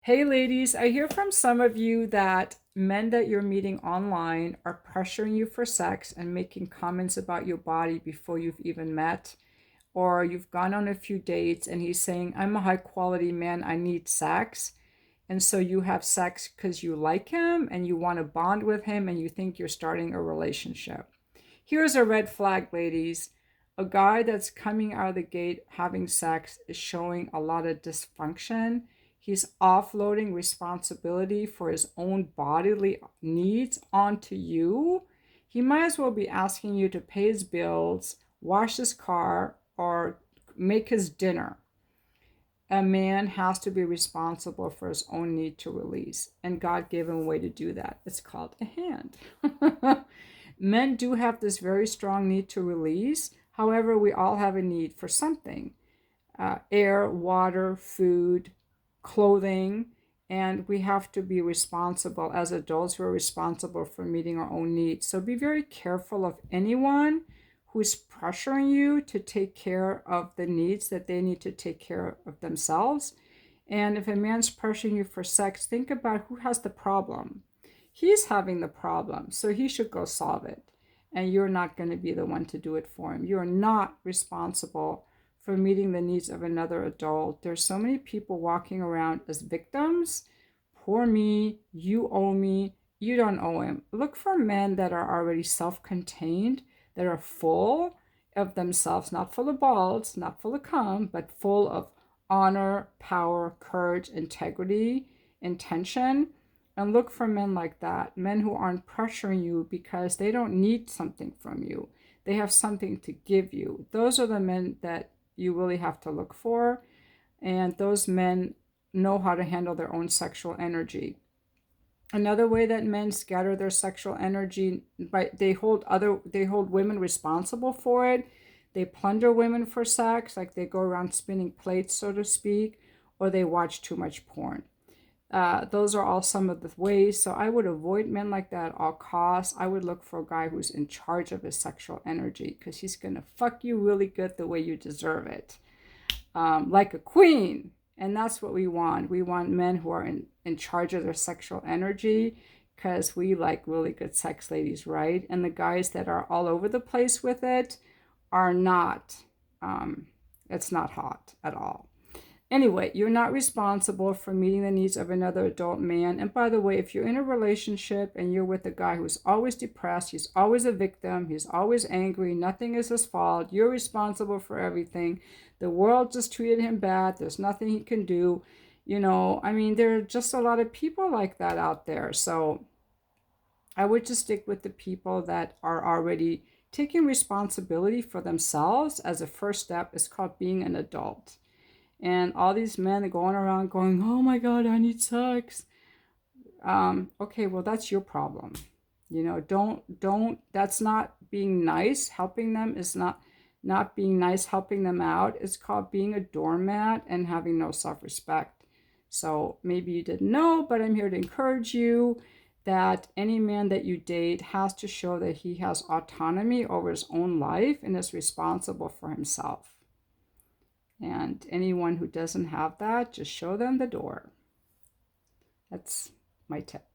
Hey ladies, I hear from some of you that men that you're meeting online are pressuring you for sex and making comments about your body before you've even met, or you've gone on a few dates and he's saying, I'm a high quality man, I need sex. And so you have sex because you like him and you want to bond with him and you think you're starting a relationship. Here's a red flag, ladies. A guy that's coming out of the gate having sex is showing a lot of dysfunction. He's offloading responsibility for his own bodily needs onto you. He might as well be asking you to pay his bills, wash his car, or make his dinner. A man has to be responsible for his own need to release, and God gave him a way to do that. It's called a hand. Men do have this very strong need to release. However, we all have a need for something: air, water, food, clothing, and we have to be responsible as adults. We're responsible for meeting our own needs. So be very careful of anyone who's pressuring you to take care of the needs that they need to take care of themselves. And if a man's pressuring you for sex, think about who has the problem. He's having the problem, so he should go solve it. And you're not going to be the one to do it for him. You're not responsible for meeting the needs of another adult. There's so many people walking around as victims. Poor me, you owe me, you don't owe him. Look for men that are already self contained, that are full of themselves, not full of balls, not full of cum, but full of honor, power, courage, integrity, intention. And look for men like that, men who aren't pressuring you because they don't need something from you. They have something to give you. Those are the men that you really have to look for. And those men know how to handle their own sexual energy. Another way that men scatter their sexual energy, they hold women responsible for it. They plunder women for sex, like they go around spinning plates, so to speak, or they watch too much porn. Those are all some of the ways. So I would avoid men like that at all costs. I would look for a guy who's in charge of his sexual energy, because he's going to fuck you really good the way you deserve it, like a queen. And that's what we want. We want men who are in charge of their sexual energy, because we like really good sex ladies, right? And the guys that are all over the place with it are not, it's not hot at all. Anyway, you're not responsible for meeting the needs of another adult man. And by the way, if you're in a relationship and you're with a guy who's always depressed, he's always a victim, he's always angry, nothing is his fault, you're responsible for everything, the world just treated him bad, there's nothing he can do. I mean, there are just a lot of people like that out there. So I would just stick with the people that are already taking responsibility for themselves. As a first step, is called being an adult. And all these men are going around going, oh my God, I need sex. Okay, well, that's your problem. Don't, that's not being nice. Helping them is not being nice, helping them out. It's called being a doormat and having no self-respect. So maybe you didn't know, but I'm here to encourage you that any man that you date has to show that he has autonomy over his own life and is responsible for himself. And anyone who doesn't have that, just show them the door. That's my tip.